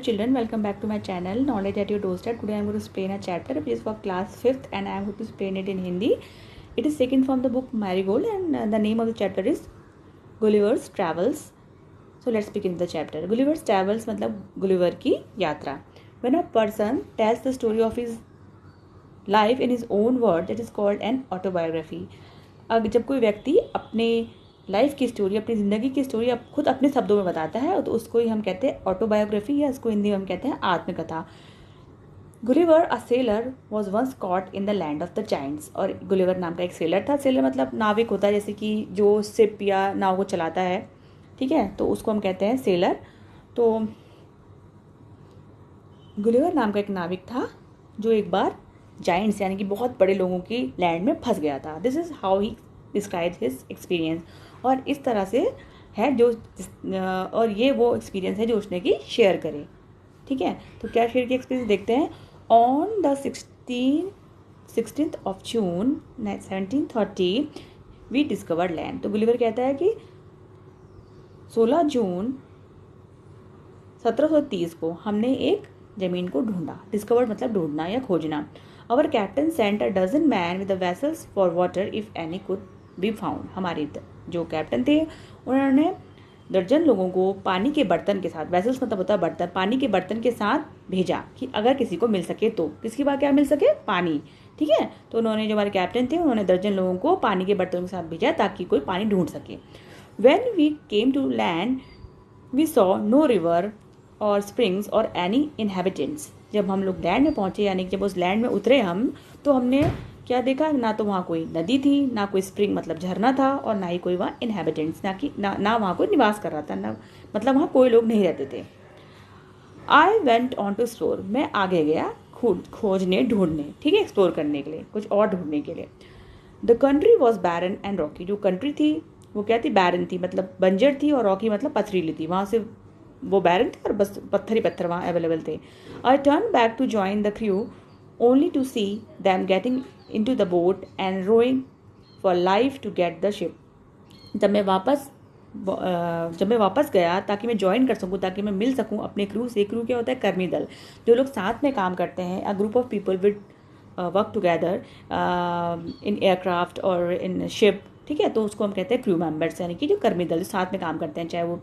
children, welcome back to my channel Knowledge at your Doorstep. Today I am going to explain a chapter which is for class 5th and I am going to explain it in Hindi. It is taken from the book Marigold and the name of the chapter is Gulliver's Travels. So let's begin the chapter. Gulliver's Travels मतलब Gulliver की यात्रा. When a person tells the story of his life in his own words, that is called an autobiography. जब कोई व्यक्ति अपने life की story, अपनी ज़िंदगी की स्टोरी अब खुद अपने शब्दों में बताता है तो उसको ही हम कहते हैं ऑटोबायोग्राफी, या इसको हिंदी में हम कहते हैं आत्मकथा. Gulliver a sailor was once caught in the land of the giants. और गुलिवर नाम का एक सेलर था. सेलर मतलब नाविक होता है, जैसे कि जो शिप या नाव को चलाता है, ठीक है, तो उसको हम कहते हैं सेलर. तो गुलिवर नाम का एक नाविक था जो एक बार जाइंट्स यानी कि बहुत बड़े लोगों की लैंड में फंस गया था. This is how he describe his experience. और इस तरह से है जो और ये वो एक्सपीरियंस है जो उसने कि शेयर करे. ठीक है, तो क्या शेयर की एक्सपीरियंस देखते हैं. On the 16th of June 1730 we discovered land. तो गुलिवर कहता है कि 16 जून 1730 को हमने एक ज़मीन को ढूंढा. डिस्कवर्ड मतलब ढूंढना या खोजना. Our captain sent a dozen men with the vessels for water if any could be found. हमारे जो कैप्टन थे उन्होंने दर्जन लोगों को पानी के बर्तन के साथ, वेसल्स मतलब होता है बर्तन, पानी के बर्तन के साथ भेजा कि अगर किसी को मिल सके तो. किसकी बात क्या मिल सके? पानी. ठीक है, तो उन्होंने, जो हमारे कैप्टन थे, उन्होंने दर्जन लोगों को पानी के बर्तनों के साथ भेजा ताकि कोई पानी ढूंढ सके. When we came to land we saw no river और स्प्रिंग्स और एनी इनहेबिटेंट्स. जब हम लोग लैंड में पहुंचे, यानी कि जब उस लैंड में उतरे हम, तो हमने क्या देखा? ना तो वहाँ कोई नदी थी, ना कोई स्प्रिंग मतलब झरना था, और ना ही कोई वहाँ इनहेबिटेंट्स, ना वहाँ कोई निवास कर रहा था, ना मतलब वहाँ कोई लोग नहीं रहते थे. I went on to explore. मैं आगे गया खोजने, ढूंढने, ठीक है, एक्सप्लोर करने के लिए, कुछ और ढूंढने के लिए. The country was barren and rocky. जो कंट्री थी वो क्या थी? बैरन थी, मतलब बंजर थी, और रॉकी मतलब पथरीली थी. वहाँ से वो बैरन थे और बस पत्थर ही पत्थर वहाँ अवेलेबल थे. I turn back to join the crew only to see them getting into the boat and rowing for life to get the ship. जब मैं वापस गया ताकि मैं ज्वाइन कर सकूं, ताकि मैं मिल सकूं अपने क्रू से. क्रू क्या होता है? कर्मी दल, जो लोग साथ में काम करते हैं. A group of people with work together in aircraft और इन शिप. ठीक है, तो उसको हम कहते हैं क्रू मेंबर्स, यानी कि जो कर्मी दल जो साथ में काम करते हैं, चाहे वो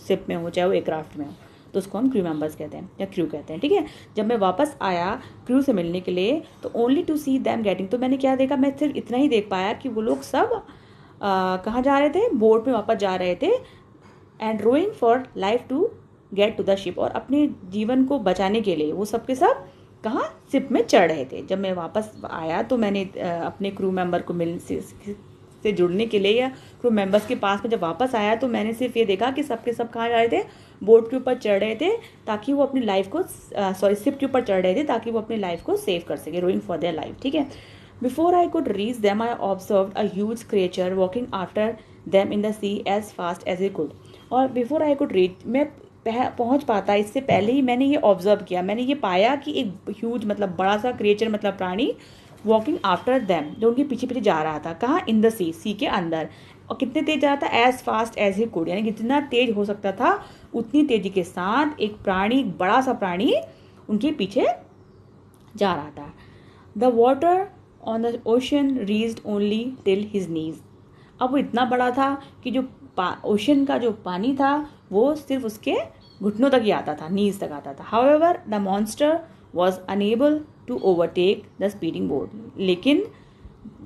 शिप में हो चाहे वो एयरक्राफ्ट में हो, तो उसको हम क्रू मेंबर्स कहते हैं या क्रू कहते हैं. ठीक है, जब मैं वापस आया क्रू से मिलने के लिए, तो only to see them getting. तो मैंने क्या देखा? मैं सिर्फ इतना ही देख पाया कि वो लोग सब कहाँ जा रहे थे? बोट में वापस जा रहे थे. And rowing for life to get to the ship. और अपने जीवन को बचाने के लिए वो सब के सब कहाँ? शिप में चढ़ रहे थे. जब मैं वापस आया तो मैंने अपने क्रू मेंबर को से जुड़ने के लिए, या क्रू मेंबर्स के पास में जब वापस आया, तो मैंने सिर्फ ये देखा कि सबके सब कहाँ जा रहे थे? बोट के ऊपर चढ़ रहे थे ताकि वो अपनी लाइफ को शिप के ऊपर चढ़ रहे थे ताकि वो अपनी लाइफ को सेव कर सके, रोइंग फॉर देयर लाइफ. ठीक है. Before I could reach them I observe a huge creature walking after them in the sea as fast as he could. और बिफोर आई कुड रीच, मैं पहुंच पाता इससे पहले ही मैंने ये ऑब्जर्व किया, मैंने ये पाया कि एक ह्यूज मतलब बड़ा सा क्रिएचर मतलब प्राणी वॉकिंग आफ्टर देम, जो उनके पीछे पीछे जा रहा था. कहाँ? इन द सी के अंदर. और कितने तेज जा रहा था? As fast as he could, यानी जितना तेज हो सकता था उतनी तेजी के साथ एक प्राणी, बड़ा सा प्राणी उनके पीछे जा रहा था. The water on the ocean reached only till his knees. अब वो इतना बड़ा था कि जो ओशन का जो पानी था वो सिर्फ उसके घुटनों तक ही आता था, नीज तक आता था. However the monster was unable to overtake the speeding boat. लेकिन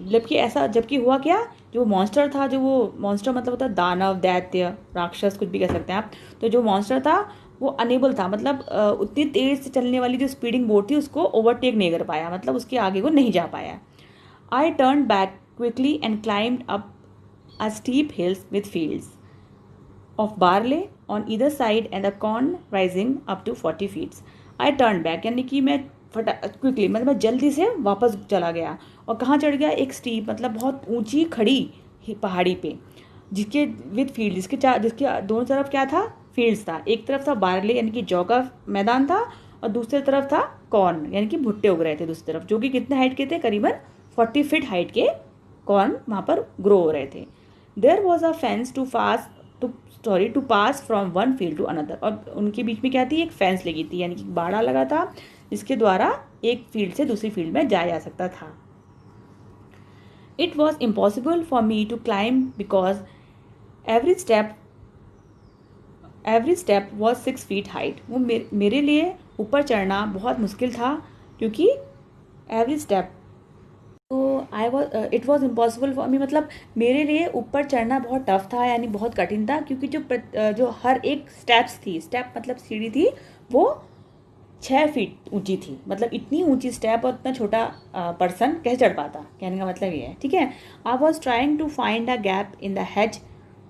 जबकि हुआ क्या? जो मॉन्स्टर था, जो वो मॉन्स्टर मतलब होता है दानव, दैत्य, राक्षस, कुछ भी कह सकते हैं आप. तो जो मॉन्स्टर था वो अनेबल था, मतलब उतनी तेज से चलने वाली जो स्पीडिंग बोट थी उसको ओवरटेक नहीं कर पाया, मतलब उसके आगे वो नहीं जा पाया. I turn back quickly and climbed up a steep hills with fields of barley on either side and the corn rising up to 40 feets. I turn back, यानी कि मैं क्विकली मतलब मैं जल्दी से वापस चला गया. और कहाँ चढ़ गया? एक स्टीप मतलब बहुत ऊंची खड़ी पहाड़ी पे, जिसके विद फील्ड, जिसके दोनों तरफ क्या था? फील्ड्स था. एक तरफ था बार्ले यानी कि जौ का मैदान था, और दूसरी तरफ था कॉर्न यानी कि भुट्टे उग रहे थे दूसरी तरफ, जो कि कितने हाइट के थे? करीबन 40 फीट हाइट के कॉर्न वहाँ पर ग्रो हो रहे थे. There was a fence to to pass from one field to another. और उनके बीच में क्या थी, एक फेंस लगी थी, यानी कि बाड़ा लगा था जिसके द्वारा एक फील्ड से दूसरी फील्ड में जाया जा सकता था। It was impossible for me to climb because every step was 6 feet height. वो मेरे लिए ऊपर चढ़ना बहुत मुश्किल था क्योंकि एवरी स्टेप, तो it was impossible for me मतलब मेरे लिए ऊपर चढ़ना बहुत टफ था, यानी बहुत कठिन था, क्योंकि जो हर एक स्टेप मतलब सीढ़ी थी वो 6 फीट ऊंची थी। मतलब इतनी ऊंची स्टेप और इतना छोटा पर्सन कैसे चढ़ पाता, कहने का मतलब ये है। ठीक है, I was trying to find a gap in the hedge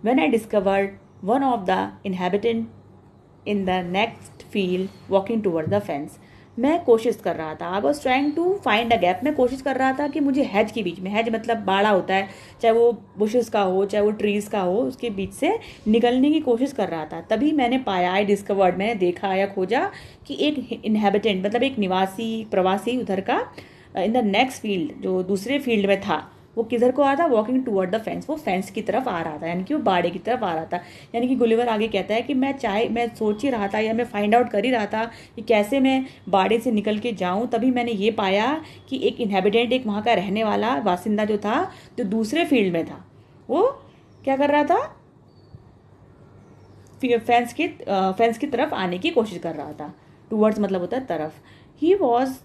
when I discovered one of the inhabitant in the next field walking toward the fence. मैं कोशिश कर रहा था, I was trying to find a gap, मैं कोशिश कर रहा था कि मुझे हेज के बीच में, हेज मतलब बाड़ा होता है, चाहे वो बुशेस का हो चाहे वो ट्रीज़ का हो, उसके बीच से निकलने की कोशिश कर रहा था। तभी मैंने पाया, आई डिस्कवर्ड, मैंने देखा या खोजा कि एक इनहेबिटेंट मतलब एक निवासी प्रवासी उधर का इन द नेक्स्ट फील्ड, जो दूसरे फील्ड में था, वो किधर को आ रहा था, वॉकिंग टूवर्ड द फेंस, वो फेंस की तरफ आ रहा था, यानी कि वो बाड़े की तरफ आ रहा था। यानी कि गुलिवर आगे कहता है कि मैं सोच ही रहा था या मैं फाइंड आउट कर ही रहा था कि कैसे मैं बाड़े से निकल के जाऊं। तभी मैंने ये पाया कि एक इनहेबिटेंट, एक वहाँ का रहने वाला बासिंदा जो था, जो दूसरे फील्ड में था, वो क्या कर रहा था, फेंस की तरफ आने की कोशिश कर रहा था। टूवर्ड्स मतलब होता है तरफ। He was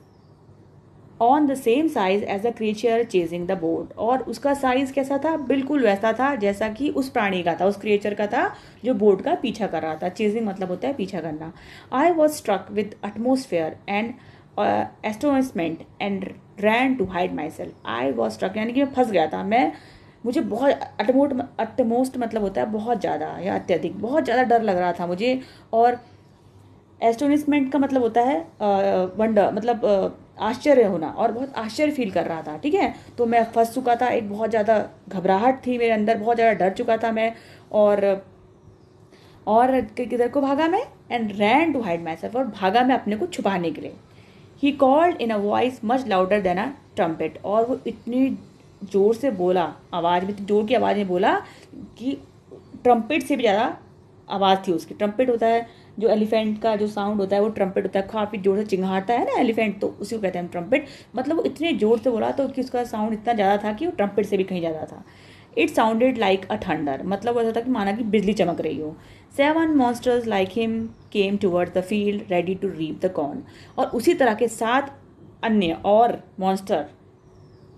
on the same size as a creature chasing the boat, और उसका साइज कैसा था, बिल्कुल वैसा था जैसा कि उस प्राणी का था, उस क्रिएचर का था जो बोट का पीछा कर रहा था। चेजिंग मतलब होता है पीछा करना। I was struck with atmosphere and astonishment and ran to hide myself. I was struck यानी कि मैं फंस गया था, मुझे बहुत अटमोस्ट मतलब होता है बहुत ज़्यादा या अत्यधिक, बहुत ज़्यादा डर लग रहा था मुझे। और एस्टोनिशमेंट का मतलब होता है वंडर, मतलब आश्चर्य होना, और बहुत आश्चर्य फील कर रहा था। ठीक है, तो मैं फंस चुका था, एक बहुत ज़्यादा घबराहट थी मेरे अंदर, बहुत ज़्यादा डर चुका था मैं। और किधर को भागा मैं, and ran to hide myself, और भागा मैं अपने को छुपाने के लिए। He called in a voice much louder than a trumpet, और वो इतनी जोर से बोला, आवाज़ में, जोर की आवाज़ में बोला कि ट्रम्पेट से भी ज़्यादा आवाज़ थी उसकी। ट्रम्पेट होता है जो एलिफेंट का जो साउंड होता है, वो ट्रम्पेट होता है, काफ़ी जोर से चिंगारता है ना एलिफेंट, तो उसी को कहते हैं ट्रम्पेट। मतलब वो इतने जोर से बोला तो उसका साउंड इतना ज़्यादा था कि वो ट्रम्पेट से भी कहीं ज़्यादा था। It sounded like a thunder, मतलब ऐसा था कि माना कि बिजली चमक रही हो। 7 monsters like him came toward the field ready to reap the corn, और उसी तरह के 7 अन्य और मॉन्स्टर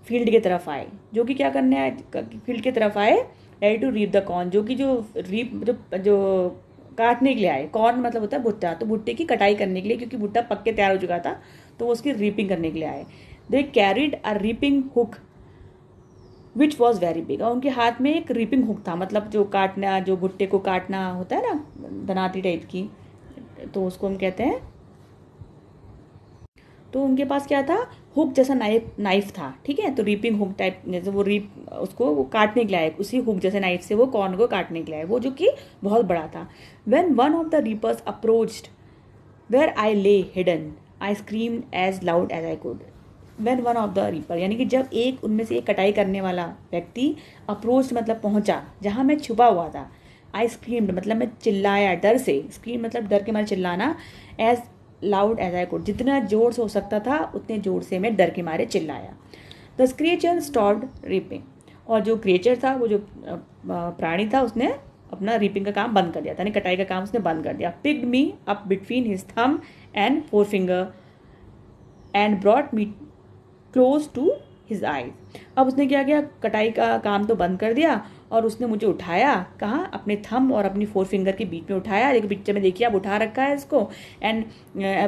फील्ड की तरफ आए, जो कि क्या करने आए, फील्ड की तरफ आए, ready to reap the corn, जो कि जो काटने के लिए आए। कॉर्न मतलब होता है भुट्टा, तो भुट्टे की कटाई करने के लिए, क्योंकि भुट्टा पक के तैयार हो चुका था, तो वो उसकी रीपिंग करने के लिए आए। दे carried a reaping hook which was very big, और उनके हाथ में एक रीपिंग हुक था, मतलब जो काटना, जो भुट्टे को काटना होता है ना, दनाती टाइप की, तो उसको हम कहते हैं। तो उनके पास क्या था, हुक जैसा नाइफ था। ठीक है, तो रीपिंग हुक टाइप, जैसे वो उसको वो काटने के लिए आए, उसी हुक जैसे नाइफ से वो कॉर्न को काटने के लिए आए, वो जो कि बहुत बड़ा था। When one of the reapers approached where I lay hidden I screamed as loud as I could. When one of the reaper, यानी कि जब एक उनमें से एक कटाई करने वाला व्यक्ति अप्रोच मतलब पहुंचा जहां मैं छुपा हुआ था, आई स्क्रीम्ड मतलब मैं चिल्लाया डर से, स्क्रीम मतलब डर के मारे चिल्लाना, as loud as I could, जितना जोर से हो सकता था उतने जोर से मैं डर के मारे चिल्लाया। द क्रिएचर स्टॉप्ड रीपिंग, और जो क्रिएचर था, वो जो प्राणी था, उसने अपना रीपिंग का काम बंद कर दिया था, यानी कटाई का काम उसने बंद कर दिया। Picked me up between his thumb and forefinger and brought me close to his eyes. अब उसने क्या किया, कटाई का काम तो बंद कर दिया, और उसने मुझे उठाया, कहाँ, अपने थंब और अपनी 4 फिंगर के बीच में उठाया, एक पिक्चर में देखिए आप, उठा रखा है इसको, एंड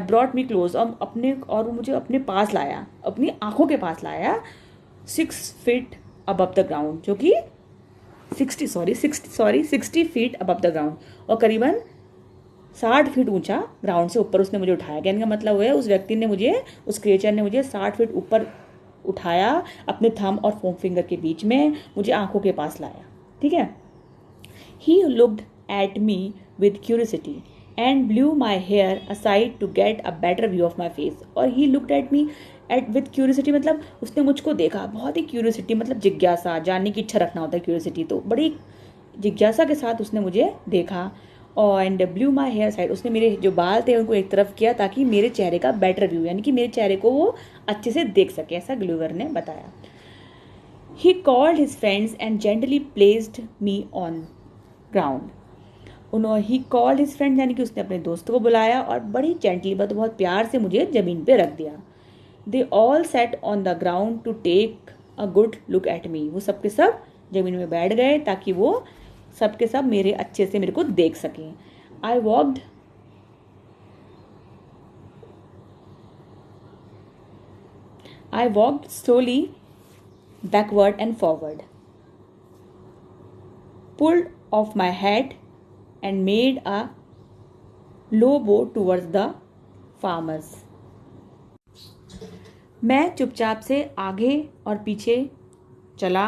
ब्रॉट मी क्लोज, और वो मुझे अपने पास लाया, अपनी आंखों के पास लाया, 6 फीट अबव द ग्राउंड, जो कि 60 फीट अबव द ग्राउंड, और करीबन 60 फीट ऊंचा ग्राउंड से ऊपर उसने मुझे उठाया। कहने का मतलब है, उस व्यक्ति ने मुझे, उस क्रिएचर ने मुझे 60 फीट ऊपर उठाया, अपने थंब और 4 फिंगर के बीच में, मुझे आंखों के पास लाया। ठीक है, he looked at me with curiosity and blew my hair aside to get a better view of my face. और he looked at me with curiosity, मतलब उसने मुझको देखा, बहुत ही क्यूरियोसिटी मतलब जिज्ञासा, जानने की इच्छा रखना होता है क्यूरियोसिटी, तो बड़ी जिज्ञासा के साथ उसने मुझे देखा और and blew my hair side, उसने मेरे जो बाल थे उनको एक तरफ किया ताकि मेरे चेहरे का बेटर व्यू, यानी कि मेरे चेहरे को वो अच्छे से देख सके, ऐसा ग्लूवर ने बताया. He called his friends and gently placed me on ground. उन्होंने ही कॉल्ड हिज फ्रेंड्स, यानी कि उसने अपने दोस्तों को बुलाया और बड़ी जेंटली बहुत प्यार से मुझे ज़मीन पे रख दिया. They all set on the ground to take a good look at me. वो सब के सब ज़मीन में बैठ गए ताकि वो सब के सब मेरे अच्छे से मेरे को देख सकें. I walked slowly backward and forward, pulled of my head and made a low bow towards the farmers. मैं चुपचाप से आगे और पीछे चला.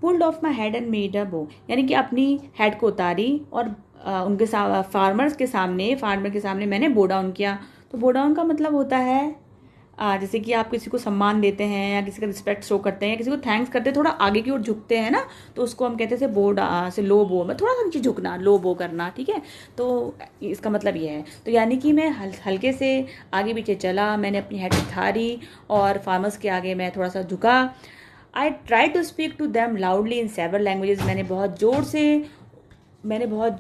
Pulled of my head and made a बो, यानी कि अपनी हेड को उतारी और उनके फार्मर के सामने मैंने बो डाउन किया. तो बो डाउन का मतलब होता है जैसे कि आप किसी को सम्मान देते हैं या किसी का रिस्पेक्ट शो करते हैं या किसी को थैंक्स करते हैं, थोड़ा आगे की ओर झुकते हैं ना, तो उसको हम कहते हैं से लो बो में थोड़ा सा नीचे झुकना, लो बो करना. ठीक है, तो इसका मतलब ये है. तो यानी कि मैं हल्के से आगे पीछे चला, मैंने अपनी हेड उठारी और फार्मर्स के आगे मैं थोड़ा सा झुका. I try to speak to them loudly in several languages. मैंने बहुत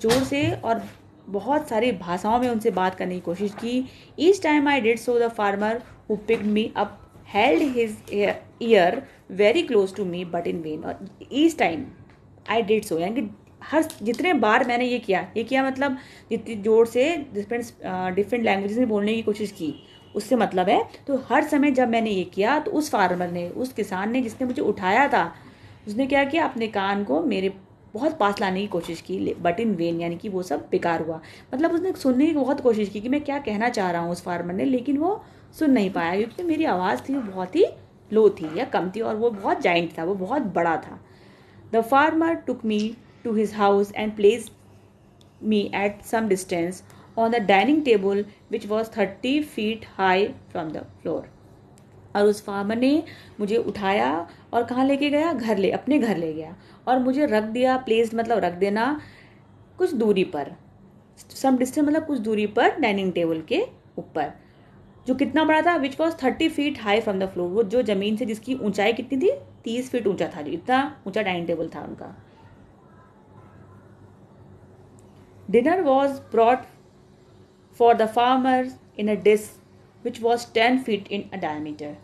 ज़ोर से और बहुत सारी भाषाओं में उनसे बात करने की कोशिश की. Each time I did so the farmer who picked me up held his ear very close to me but in vain. और each time I did so, यानी कि हर जितने बार मैंने ये किया मतलब जितनी जोर से डिफरेंट लैंग्वेजेस में बोलने की कोशिश की, उससे मतलब है. तो हर समय जब मैंने ये किया तो उस फार्मर ने, उस किसान ने जिसने मुझे उठाया था, उसने क्या किया, अपने कान को मेरे बहुत पास लाने की कोशिश की, बट इन वेन, यानी कि वो सब बेकार हुआ. मतलब उसने सुनने की बहुत कोशिश की कि मैं क्या कहना चाह रहा हूँ उस फार्मर ने, लेकिन वो सुन नहीं पाया क्योंकि मेरी आवाज़ थी वो बहुत ही लो थी या कम थी और वो बहुत जाइंट था, वो बहुत बड़ा था. The farmer took me to his house and place me at some distance on the dining table which was 30 feet high from the floor. और उस फार्मर ने मुझे उठाया और कहाँ लेके गया, अपने घर ले गया और मुझे रख दिया. प्लेस्ड मतलब रख देना, कुछ दूरी पर, सम डिस्टेंस मतलब कुछ दूरी पर डाइनिंग टेबल के ऊपर, जो कितना बड़ा था, विच was 30 feet high from the floor. वो जो ज़मीन से जिसकी ऊंचाई कितनी थी, 30 फीट ऊंचा था, जो इतना ऊंचा डाइनिंग टेबल था उनका. Dinner was brought for the farmer in a dish which was 10 feet in a diameter.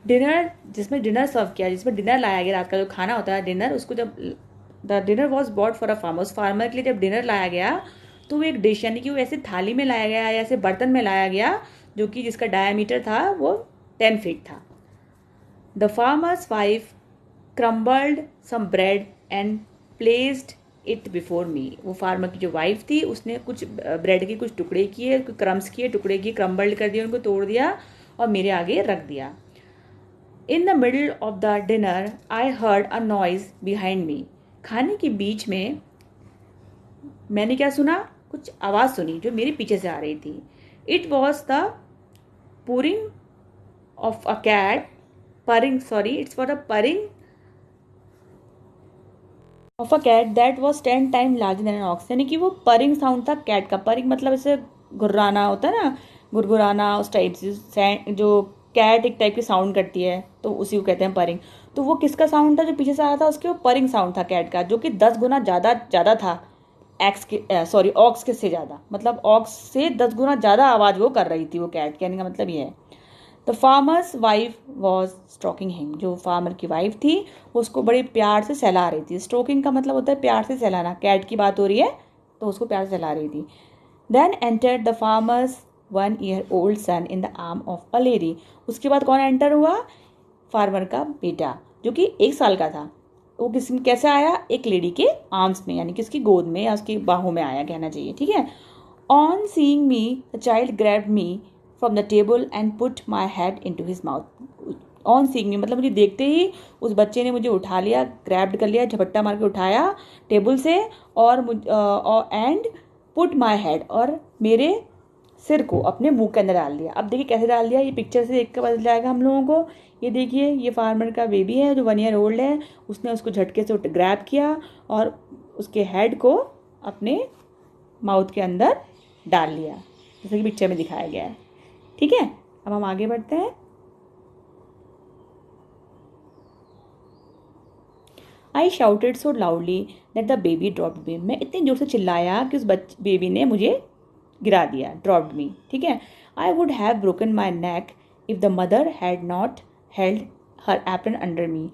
जिसमें डिनर सर्व किया, जिसमें डिनर लाया गया, रात का जो खाना होता है डिनर, उसको जब the dinner was brought for a farmer, उस फार्मर के लिए जब डिनर लाया गया तो वो एक डिश, यानी कि वो ऐसे थाली में लाया गया या ऐसे बर्तन में लाया गया जो कि जिसका डायमीटर था वो 10 feet था. The farmer's wife crumbled some bread and placed it before me. वो फार्मर की जो वाइफ थी उसने कुछ ब्रेड के कुछ टुकड़े किए, क्रम्स किए, टुकड़े किए, क्रम्बल्ड कर दिया, उनको तोड़ दिया और मेरे आगे रख दिया. In the middle of the dinner I heard a noise behind me. खाने के बीच में मैंने क्या सुना, कुछ आवाज़ सुनी जो मेरे पीछे से आ रही थी. It was the purring of a cat, it's for the purring of a cat that was 10 times larger than an ox. यानी कि वो परिंग साउंड था कैट का. परिंग मतलब ऐसे गुर्राना होता है ना, गुरगुराना, उस टाइप से जो कैट एक टाइप की साउंड करती है तो उसी को कहते हैं परिंग. तो वो किसका साउंड था जो पीछे से आ रहा था, उसके वो परिंग साउंड था कैट का, जो कि 10 गुना ज़्यादा था ऑक्स के से ज़्यादा, मतलब ऑक्स से 10 गुना ज़्यादा आवाज़ वो कर रही थी वो कैट. कहने का मतलब ये है. The farmer's wife was stroking him. जो फार्मर की वाइफ थी वो उसको बड़े प्यार से सहला रही थी. स्ट्रोकिंग का मतलब होता है प्यार से सहलाना. कैट की बात हो रही है तो उसको प्यार से सहला रही थी. Then entered the farmer's 1-year-old son in the arm of a lady. उसके बाद कौन एंटर हुआ, फार्मर का बेटा जो कि 1 साल का था. वो कैसे आया, एक लेडी के आर्म्स में, यानी कि उसकी गोद में या उसकी बाहों में आया कहना चाहिए. ठीक है. On seeing me the child grabbed me from the table and put my head into his mouth. On seeing me मतलब मुझे देखते ही उस बच्चे ने मुझे उठा लिया, ग्रैब्ड कर लिया, झपट्टा मार के उठाया टेबल से और एंड पुट माई हेड, और मेरे सिर को अपने मुंह के अंदर डाल दिया। अब देखिए कैसे डाल दिया, ये पिक्चर से देख कर पता जाएगा हम लोगों को। ये देखिए ये फार्मर का बेबी है जो 1 ईयर ओल्ड है, उसने उसको झटके से ग्रैब किया और उसके हेड को अपने माउथ के अंदर डाल लिया, जैसे कि पिक्चर में दिखाया गया है। ठीक है, अब हम आगे बढ़ते हैं। I shouted so loudly that the baby dropped मी। मैं इतनी जोर से चिल्लाया कि उस बेबी ने मुझे गिरा दिया, ड्रॉप्ड मी। ठीक है, I would have broken my neck if the mother had not held her apron under मी।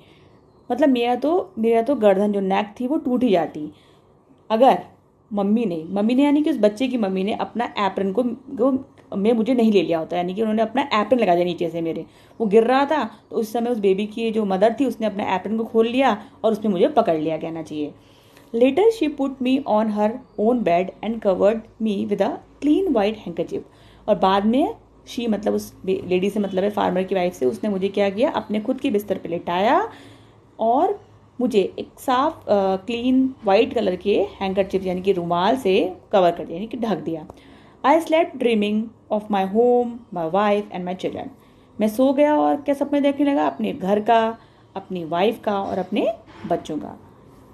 मतलब मेरा तो गर्दन जो नेक थी वो टूट ही जाती अगर मम्मी ने यानी कि उस बच्चे की मम्मी ने अपना एप्रन को में मुझे नहीं ले लिया होता, यानी कि उन्होंने अपना एप्रन लगा दिया नीचे से मेरे, वो गिर रहा था तो उस समय उस बेबी की जो मदर थी उसने अपना एप्रन को खोल लिया और उसने मुझे पकड़ लिया, कहना चाहिए। Later she put me on her own bed and covered me with a clean white handkerchief. और बाद में शी मतलब उस लेडी से मतलब है फार्मर की वाइफ से, उसने मुझे क्या किया, अपने खुद के बिस्तर पे लेटाया और मुझे एक साफ क्लीन वाइट कलर के हैंकरचिप यानी कि रुमाल से कवर कर दिया, यानी कि ढक दिया। I slept dreaming of my home, my wife and my children. मैं सो गया और क्या सपने देखने लगा, अपने घर का, अपनी वाइफ का और अपने बच्चों का।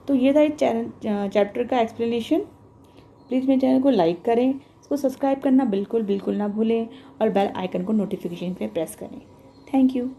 तो ये था इस चैप्टर का एक्सप्लेनेशन। प्लीज़ मेरे चैनल को लाइक करें, इसको सब्सक्राइब करना बिल्कुल बिल्कुल ना भूलें और बेल आइकन को नोटिफिकेशन पे प्रेस करें। Thank you.